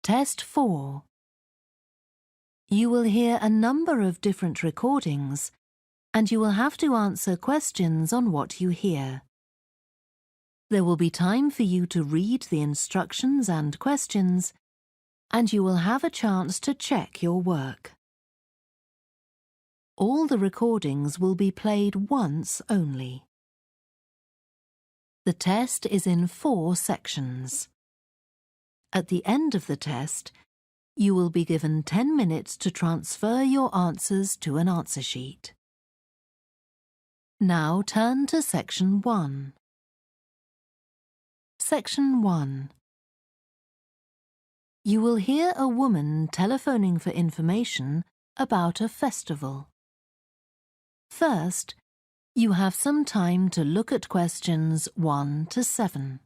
Test 4. You will hear a number of different recordings, and you will have to answer questions on what you hear. There will be time for you to read the instructions and questions, and you will have a chance to check your work. All the recordings will be played once only. The test is in 4 sections. At the end of the test, you will be given 10 minutes to transfer your answers to an answer sheet. Now turn to Section 1. Section 1. You will hear a woman telephoning for information about a festival. First, you have some time to look at questions 1 to 7.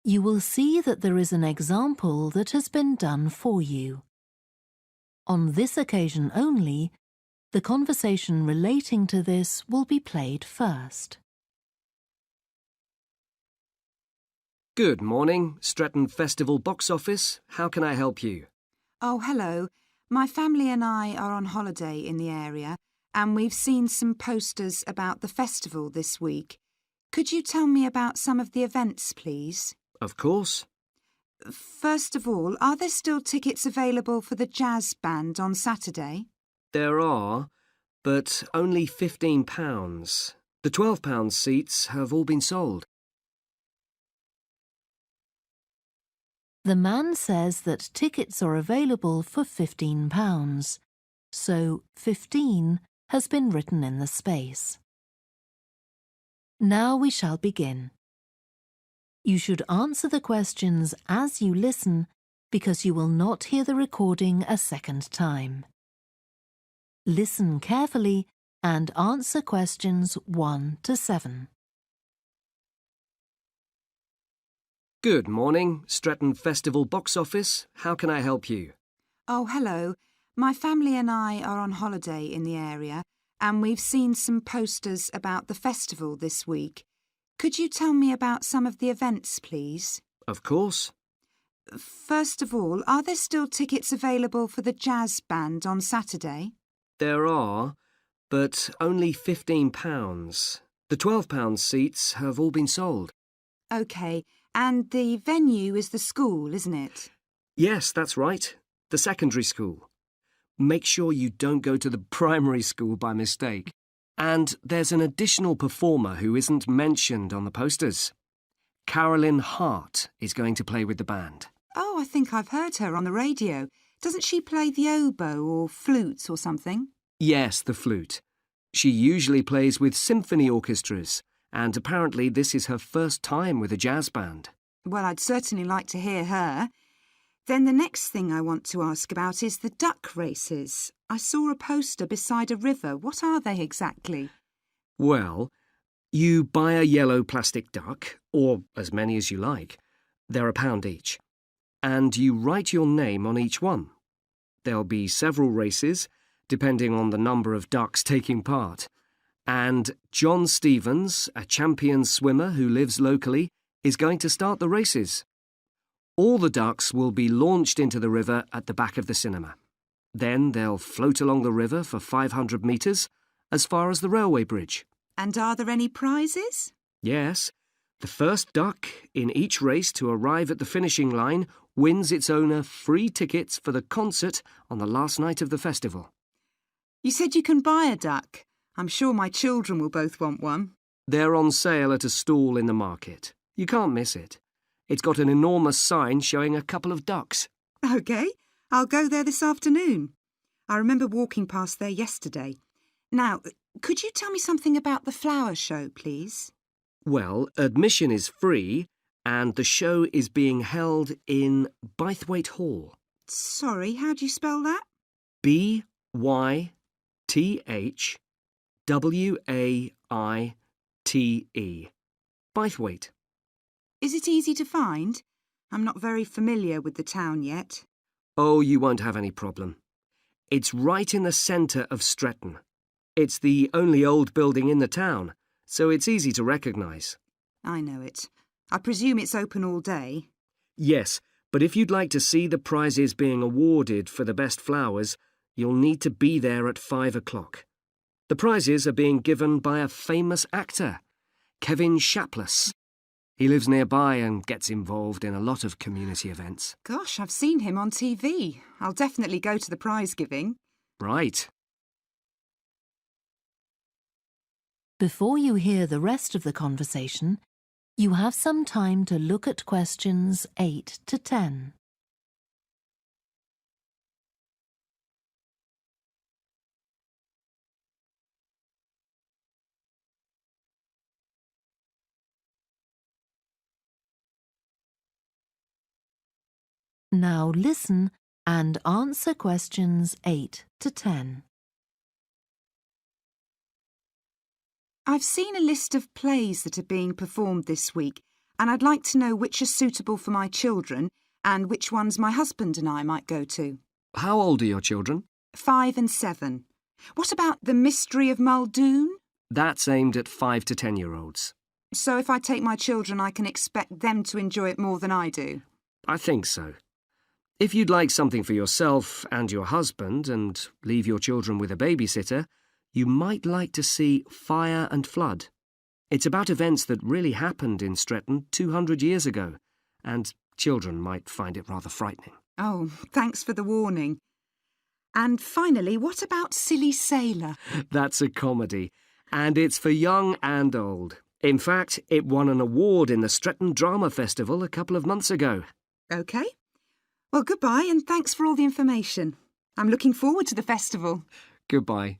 You will see that there is an example that has been done for you. On this occasion only, the conversation relating to this will be played first. Good morning, Stretton Festival box office. How can I help you? Oh, hello. My family and I are on holiday in the area, and we've seen some posters about the festival this week. Could you tell me about some of the events, please? Of course. First of all, are there still tickets available for the jazz band on Saturday? There are, but only £15. The £12 seats have all been sold. The man says that tickets are available for £15, so 15 has been written in the space. Now we shall begin. You should answer the questions as you listen because you will not hear the recording a second time. Listen carefully and answer questions 1 to 7. Good morning, Stretton Festival box office. How can I help you? Oh, hello. My family and I are on holiday in the area, and we've seen some posters about the festival this week. Could you tell me about some of the events, please? Of course. First of all, are there still tickets available for the jazz band on Saturday? There are, but only £15. The £12 seats have all been sold. OK, and the venue is the school, isn't it? Yes, that's right. The secondary school. Make sure you don't go to the primary school by mistake. And there's an additional performer who isn't mentioned on the posters. Carolyn Hart is going to play with the band. Oh, I think I've heard her on the radio. Doesn't she play the oboe or flutes or something? Yes, the flute. She usually plays with symphony orchestras, and apparently this is her first time with a jazz band. Well, I'd certainly like to hear her. Then the next thing I want to ask about is the duck races. I saw a poster beside a river. What are they exactly? Well, you buy a yellow plastic duck, or as many as you like. They're £1 each. And you write your name on each one. There'll be several races, depending on the number of ducks taking part. And John Stevens, a champion swimmer who lives locally, is going to start the races. All the ducks will be launched into the river at the back of the cinema. Then they'll float along the river for 500 metres, as far as the railway bridge. And are there any prizes? Yes. The first duck in each race to arrive at the finishing line wins its owner free tickets for the concert on the last night of the festival. You said you can buy a duck. I'm sure my children will both want one. They're on sale at a stall in the market. You can't miss it. It's got an enormous sign showing a couple of ducks. OK, I'll go there this afternoon. I remember walking past there yesterday. Now, could you tell me something about the flower show, please? Well, admission is free and the show is being held in Bythwaite Hall. Sorry, how do you spell that? Bythwaite. Bythwaite. Is it easy to find? I'm not very familiar with the town yet. Oh, you won't have any problem. It's right in the centre of Stretton. It's the only old building in the town, so it's easy to recognise. I know it. I presume it's open all day. Yes, but if you'd like to see the prizes being awarded for the best flowers, you'll need to be there at 5 o'clock. The prizes are being given by a famous actor, Kevin Shapless. He lives nearby and gets involved in a lot of community events. Gosh, I've seen him on TV. I'll definitely go to the prize giving. Right. Before you hear the rest of the conversation, you have some time to look at questions 8 to 10. Now listen and answer questions 8 to 10. I've seen a list of plays that are being performed this week, and I'd like to know which are suitable for my children and which ones my husband and I might go to. How old are your children? 5 and 7. What about The Mystery of Muldoon? That's aimed at 5 to 10-year-olds. So if I take my children, I can expect them to enjoy it more than I do? I think so. If you'd like something for yourself and your husband and leave your children with a babysitter, you might like to see Fire and Flood. It's about events that really happened in Stretton 200 years ago, and children might find it rather frightening. Oh, thanks for the warning. And finally, what about Silly Sailor? That's a comedy, and it's for young and old. In fact, it won an award in the Stretton Drama Festival a couple of months ago. OK. Well, goodbye and thanks for all the information. I'm looking forward to the festival. Goodbye.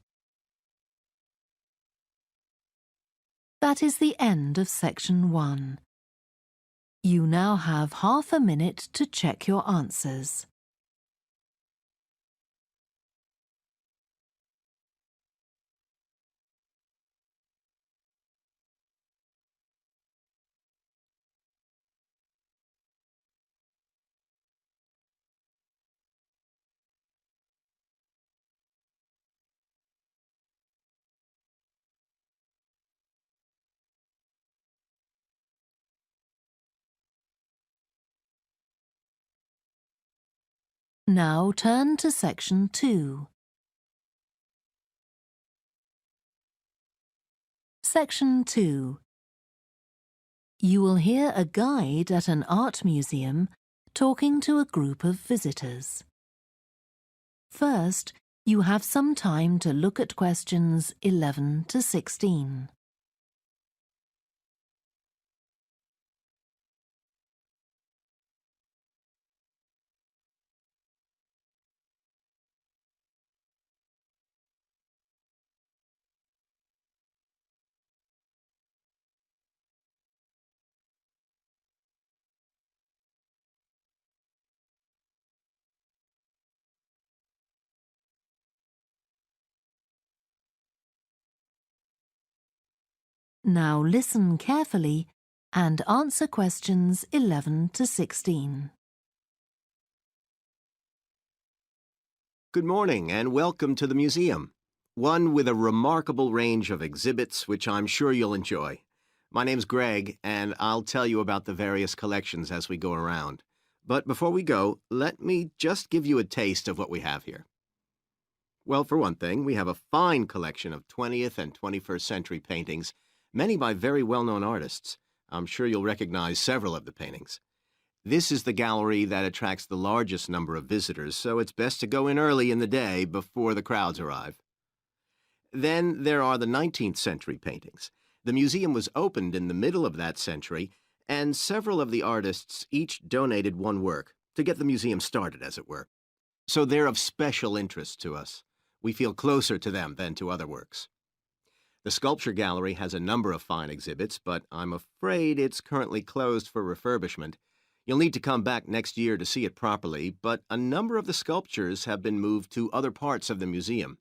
That is the end of section 1. You now have half a minute to check your answers. Now turn to section 2. Section 2. You will hear a guide at an art museum talking to a group of visitors. First, you have some time to look at questions 11 to 16. Now listen carefully and answer questions 11 to 16. Good morning and welcome to the museum, one with a remarkable range of exhibits which I'm sure you'll enjoy. My name's Greg and I'll tell you about the various collections as we go around. But before we go, let me just give you a taste of what we have here. Well, for one thing, we have a fine collection of 20th and 21st century paintings, many by very well-known artists. I'm sure you'll recognize several of the paintings. This is the gallery that attracts the largest number of visitors, so it's best to go in early in the day before the crowds arrive. Then there are the 19th century paintings. The museum was opened in the middle of that century, and several of the artists each donated one work to get the museum started, as it were. So they're of special interest to us. We feel closer to them than to other works. The sculpture gallery has a number of fine exhibits, but I'm afraid it's currently closed for refurbishment. You'll need to come back next year to see it properly, but a number of the sculptures have been moved to other parts of the museum.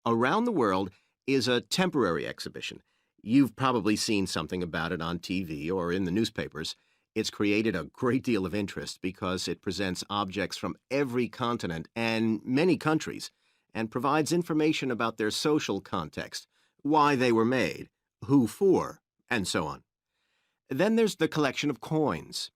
Around the World is a temporary exhibition. You've probably seen something about it on TV or in the newspapers. It's created a great deal of interest because it presents objects from every continent and many countries and provides information about their social context, why they were made, who for, and so on. Then there's the collection of coins.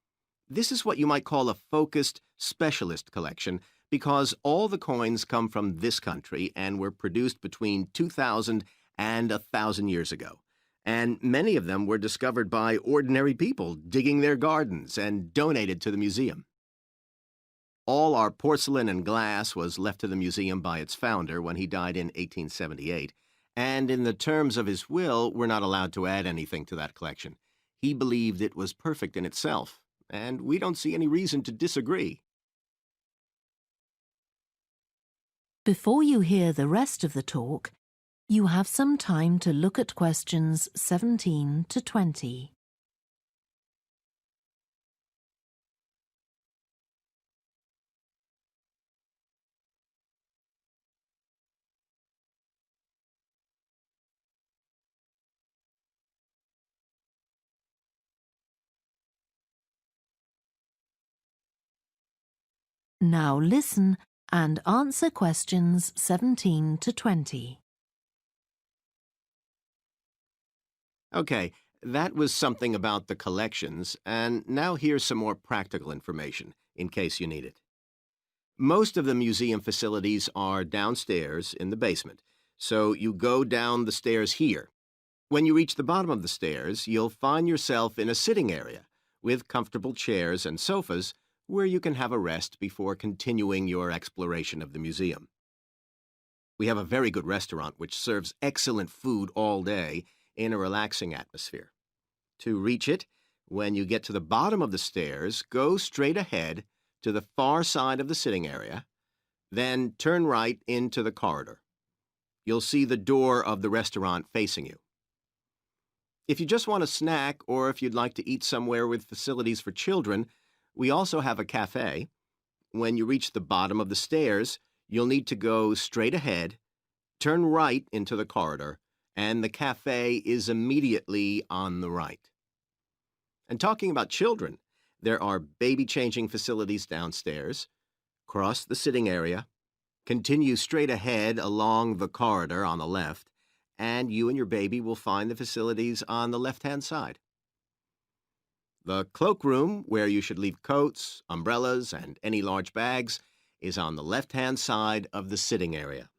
This is what you might call a focused specialist collection because all the coins come from this country and were produced between 2,000 and 1,000 years ago. And many of them were discovered by ordinary people digging their gardens and donated to the museum. All our porcelain and glass was left to the museum by its founder when he died in 1878, and in the terms of his will, we're not allowed to add anything to that collection. He believed it was perfect in itself, and we don't see any reason to disagree. Before you hear the rest of the talk, you have some time to look at questions 17 to 20. Now listen and answer questions 17 to 20. Okay, that was something about the collections, and now here's some more practical information, in case you need it. Most of the museum facilities are downstairs in the basement, so you go down the stairs here. When you reach the bottom of the stairs, you'll find yourself in a sitting area with comfortable chairs and sofas where you can have a rest before continuing your exploration of the museum. We have a very good restaurant which serves excellent food all day in a relaxing atmosphere. To reach it, when you get to the bottom of the stairs, go straight ahead to the far side of the sitting area, then turn right into the corridor. You'll see the door of the restaurant facing you. If you just want a snack or if you'd like to eat somewhere with facilities for children, we also have a cafe. When you reach the bottom of the stairs, you'll need to go straight ahead, turn right into the corridor, and the cafe is immediately on the right. And talking about children, there are baby-changing facilities downstairs. Cross the sitting area, continue straight ahead along the corridor on the left, and you and your baby will find the facilities on the left-hand side. The cloakroom, where you should leave coats, umbrellas, and any large bags, is on the left-hand side of the sitting area.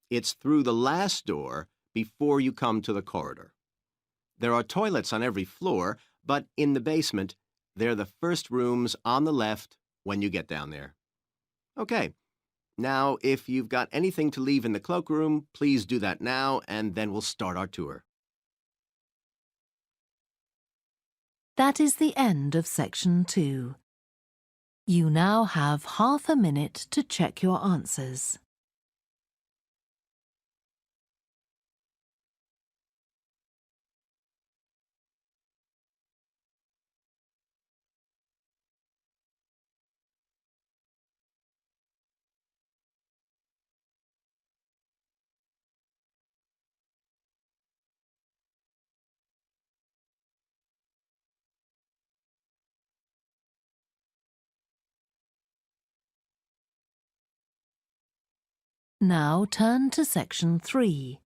It's through the last door before you come to the corridor. There are toilets on every floor, but in the basement, they're the first rooms on the left when you get down there. Okay, now if you've got anything to leave in the cloakroom, please do that now, and then we'll start our tour. That is the end of section 2. You now have half a minute to check your answers. Now turn to section 3.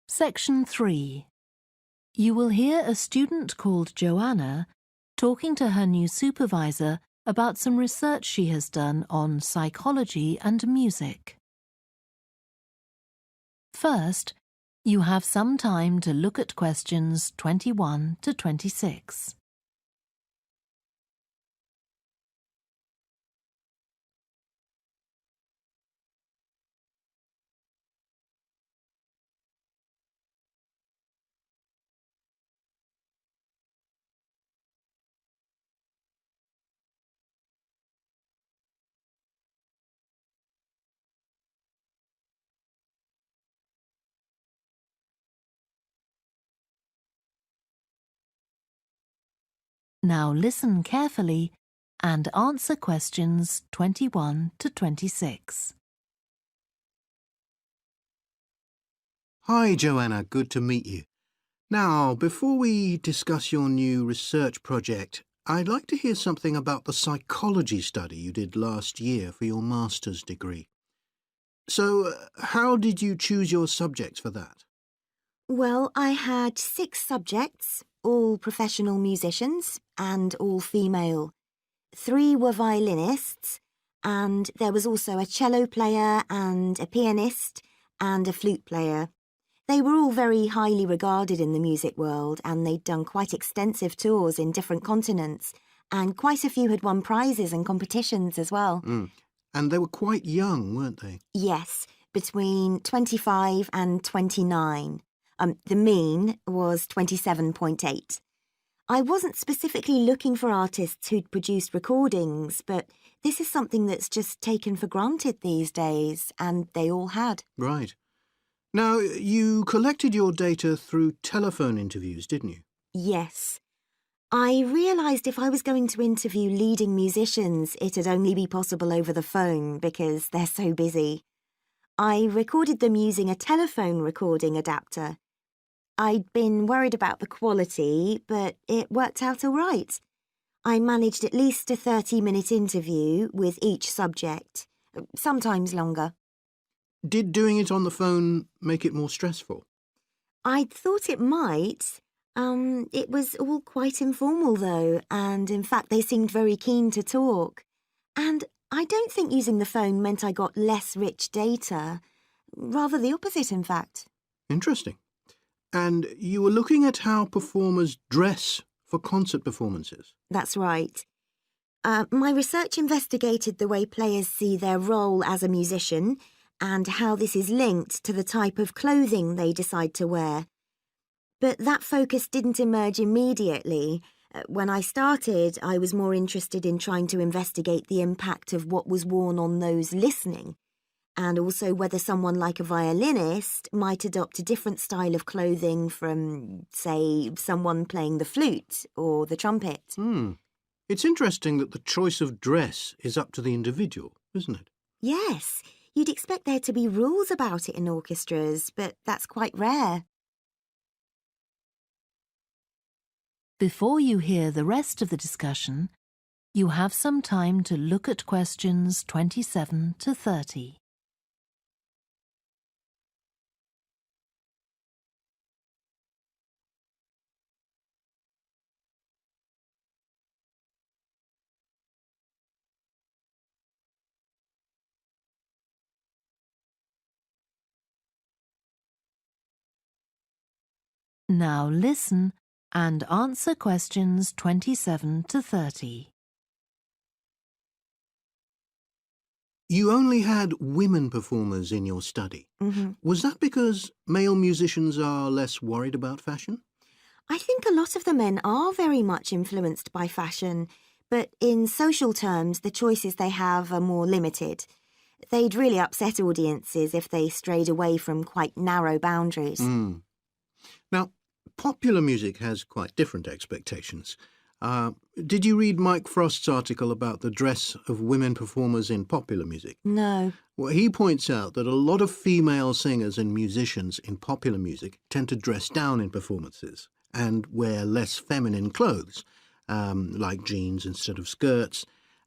Section 3. You will hear a student called Joanna talking to her new supervisor about some research she has done on psychology and music. First, you have some time to look at questions 21 to 26. Now listen carefully and answer questions 21 to 26. Hi, Joanna. Good to meet you. Now, before we discuss your new research project, I'd like to hear something about the psychology study you did last year for your master's degree. So, how did you choose your subjects for that? Well, I had 6 subjects, all professional musicians and all female. 3 were violinists, and there was also a cello player and a pianist and a flute player. They were all very highly regarded in the music world, and they'd done quite extensive tours in different continents, and quite a few had won prizes and competitions as well. And they were quite young, weren't they? Yes, between 25 and 29. The mean was 27.8. I wasn't specifically looking for artists who'd produced recordings, but this is something that's just taken for granted these days, and they all had. Right. Now, you collected your data through telephone interviews, didn't you? Yes. I realised if I was going to interview leading musicians, it'd only be possible over the phone because they're so busy. I recorded them using a telephone recording adapter. I'd been worried about the quality, but it worked out all right. I managed at least a 30-minute interview with each subject, sometimes longer. Did doing it on the phone make it more stressful? I'd thought it might. It was all quite informal, though, and in fact they seemed very keen to talk. And I don't think using the phone meant I got less rich data. Rather the opposite, in fact. Interesting. And you were looking at how performers dress for concert performances? That's right. My research investigated the way players see their role as a musician and how this is linked to the type of clothing they decide to wear. But that focus didn't emerge immediately. When I started, I was more interested in trying to investigate the impact of what was worn on those listening, and also whether someone like a violinist might adopt a different style of clothing from, say, someone playing the flute or the trumpet. It's interesting that the choice of dress is up to the individual, isn't it? Yes, you'd expect there to be rules about it in orchestras, but that's quite rare. Before you hear the rest of the discussion, you have some time to look at questions 27 to 30. Now listen and answer questions 27 to 30. You only had women performers in your study. Was that because male musicians are less worried about fashion? I think a lot of the men are very much influenced by fashion, but in social terms, the choices they have are more limited. They'd really upset audiences if they strayed away from quite narrow boundaries. Now, popular music has quite different expectations. Did you read Mike Frost's article about the dress of women performers in popular music? No. Well, he points out that a lot of female singers and musicians in popular music tend to dress down in performances and wear less feminine clothes, like jeans instead of skirts.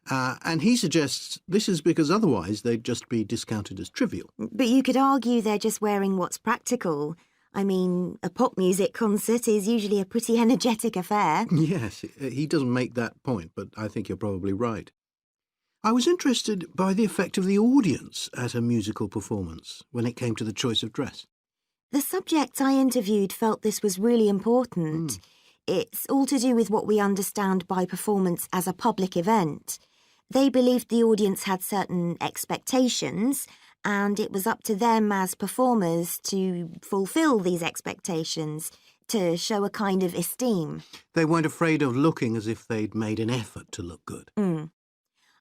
And he suggests this is because otherwise they'd just be discounted as trivial. But you could argue they're just wearing what's practical. I mean, a pop music concert is usually a pretty energetic affair. Yes, he doesn't make that point, but I think you're probably right. I was interested by the effect of the audience at a musical performance when it came to the choice of dress. The subjects I interviewed felt this was really important. It's all to do with what we understand by performance as a public event. They believed the audience had certain expectations, and it was up to them as performers to fulfil these expectations, to show a kind of esteem. They weren't afraid of looking as if they'd made an effort to look good.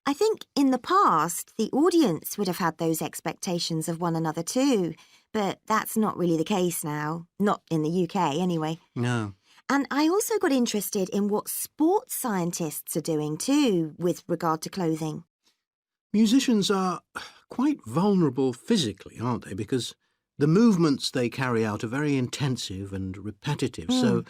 I think in the past, the audience would have had those expectations of one another too, but that's not really the case now. Not in the UK, anyway. No. And I also got interested in what sports scientists are doing too with regard to clothing. Musicians are quite vulnerable physically, aren't they? Because the movements they carry out are very intensive and repetitive. So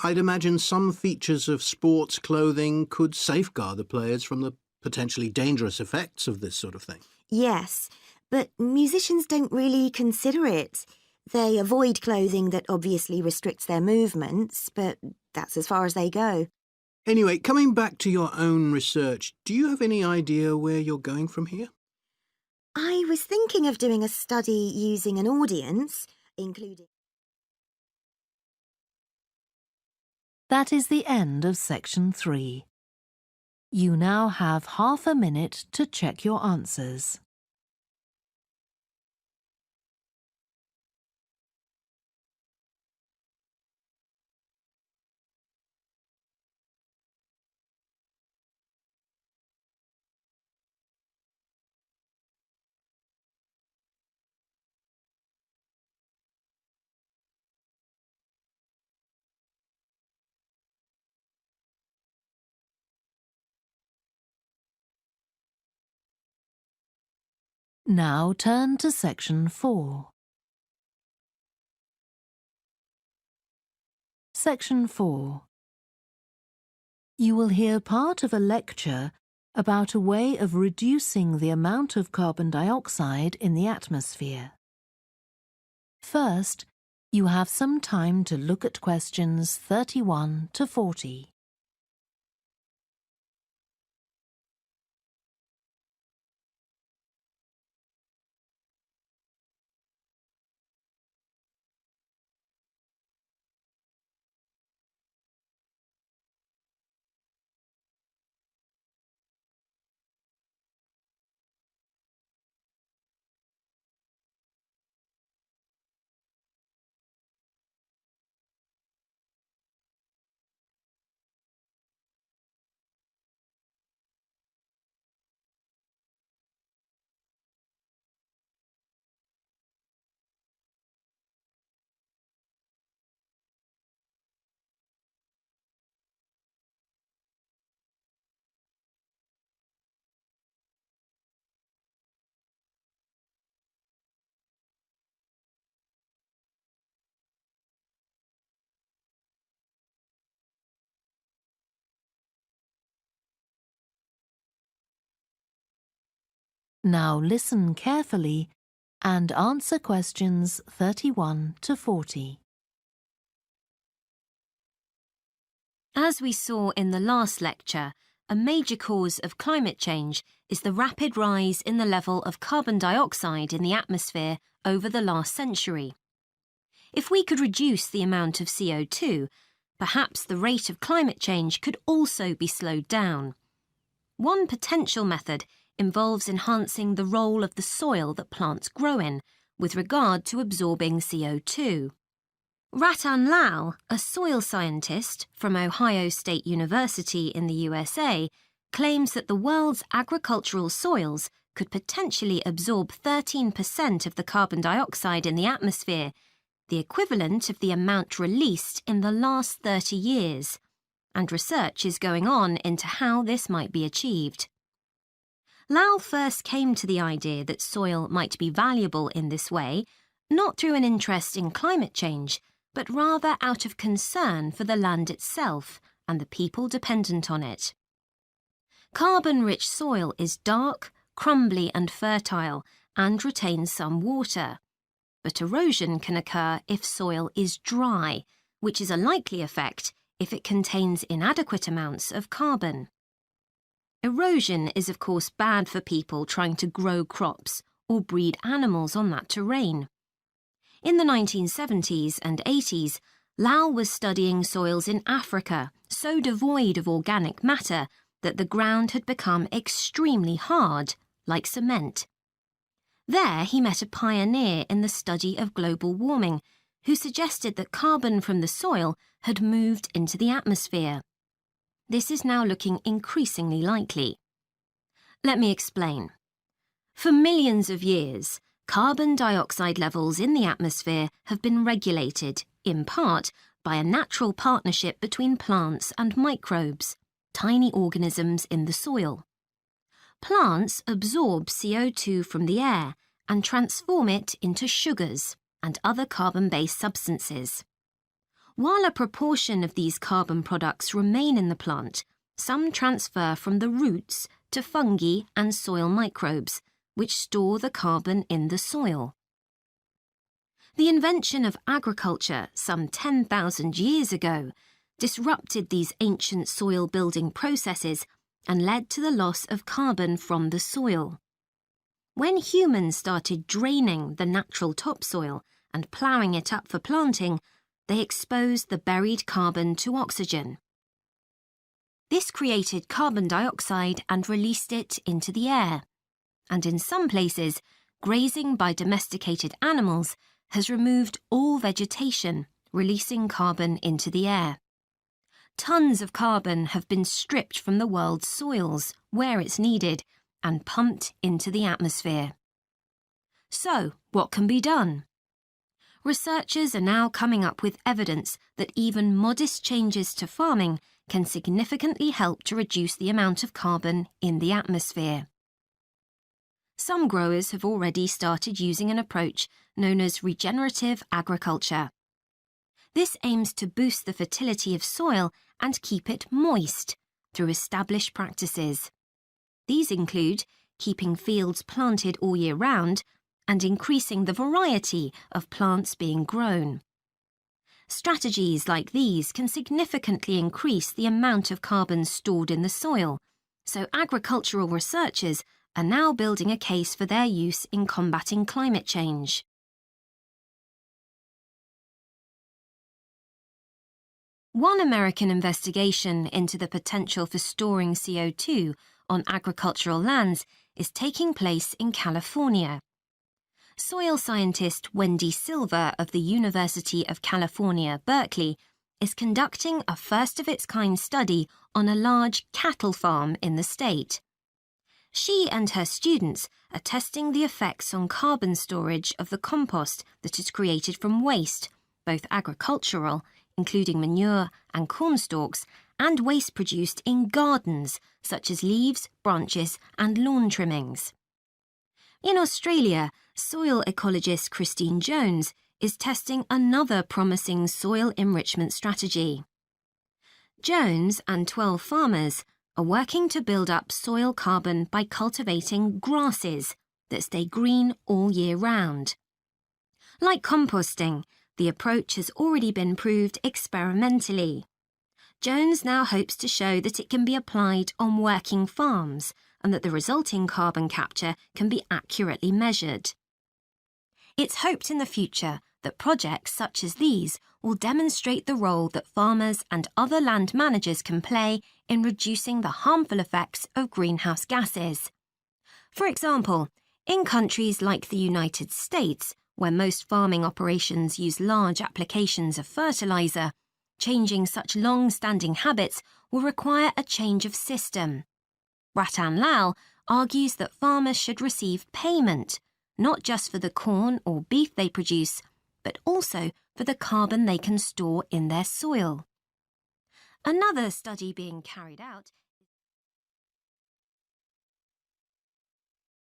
I'd imagine some features of sports clothing could safeguard the players from the potentially dangerous effects of this sort of thing. Yes, but musicians don't really consider it. They avoid clothing that obviously restricts their movements, but that's as far as they go. Anyway, coming back to your own research, do you have any idea where you're going from here? I was thinking of doing a study using an audience, including... That is the end of section 3. You now have half a minute to check your answers. Now turn to section 4. Section 4. You will hear part of a lecture about a way of reducing the amount of carbon dioxide in the atmosphere. First, you have some time to look at questions 31 to 40. Now listen carefully and answer questions 31 to 40. As we saw in the last lecture, a major cause of climate change is the rapid rise in the level of carbon dioxide in the atmosphere over the last century. If we could reduce the amount of CO2, perhaps the rate of climate change could also be slowed down. One potential method involves enhancing the role of the soil that plants grow in with regard to absorbing CO2. Ratan Lal, a soil scientist from Ohio State University in the USA, claims that the world's agricultural soils could potentially absorb 13% of the carbon dioxide in the atmosphere, the equivalent of the amount released in the last 30 years, and research is going on into how this might be achieved. Lal first came to the idea that soil might be valuable in this way, not through an interest in climate change, but rather out of concern for the land itself and the people dependent on it. Carbon-rich soil is dark, crumbly and fertile and retains some water. But erosion can occur if soil is dry, which is a likely effect if it contains inadequate amounts of carbon. Erosion is of course bad for people trying to grow crops or breed animals on that terrain. In the 1970s and 80s, Lal was studying soils in Africa so devoid of organic matter that the ground had become extremely hard, like cement. There he met a pioneer in the study of global warming who suggested that carbon from the soil had moved into the atmosphere. This is now looking increasingly likely. Let me explain. For millions of years, carbon dioxide levels in the atmosphere have been regulated, in part, by a natural partnership between plants and microbes, tiny organisms in the soil. Plants absorb CO2 from the air and transform it into sugars and other carbon-based substances. While a proportion of these carbon products remain in the plant, some transfer from the roots to fungi and soil microbes, which store the carbon in the soil. The invention of agriculture some 10,000 years ago disrupted these ancient soil-building processes and led to the loss of carbon from the soil. When humans started draining the natural topsoil and ploughing it up for planting, they exposed the buried carbon to oxygen. This created carbon dioxide and released it into the air. And in some places, grazing by domesticated animals has removed all vegetation, releasing carbon into the air. Tons of carbon have been stripped from the world's soils, where it's needed, and pumped into the atmosphere. So, what can be done? Researchers are now coming up with evidence that even modest changes to farming can significantly help to reduce the amount of carbon in the atmosphere. Some growers have already started using an approach known as regenerative agriculture. This aims to boost the fertility of soil and keep it moist through established practices. These include keeping fields planted all year round and increasing the variety of plants being grown. Strategies like these can significantly increase the amount of carbon stored in the soil, so agricultural researchers are now building a case for their use in combating climate change. One American investigation into the potential for storing CO2 on agricultural lands is taking place in California. Soil scientist Wendy Silver of the University of California, Berkeley, is conducting a first-of-its-kind study on a large cattle farm in the state. She and her students are testing the effects on carbon storage of the compost that is created from waste, both agricultural, including manure and corn stalks, and waste produced in gardens, such as leaves, branches, and lawn trimmings. In Australia, soil ecologist Christine Jones is testing another promising soil enrichment strategy. Jones and 12 farmers are working to build up soil carbon by cultivating grasses that stay green all year round. Like composting, the approach has already been proved experimentally. Jones now hopes to show that it can be applied on working farms and that the resulting carbon capture can be accurately measured. It's hoped in the future that projects such as these will demonstrate the role that farmers and other land managers can play in reducing the harmful effects of greenhouse gases. For example, in countries like the United States, where most farming operations use large applications of fertilizer, changing such long-standing habits will require a change of system. Ratan Lal argues that farmers should receive payment, not just for the corn or beef they produce, but also for the carbon they can store in their soil. Another study being carried out.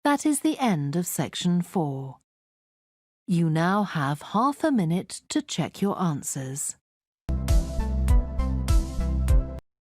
That is the end of section 4. You now have half a minute to check your answers.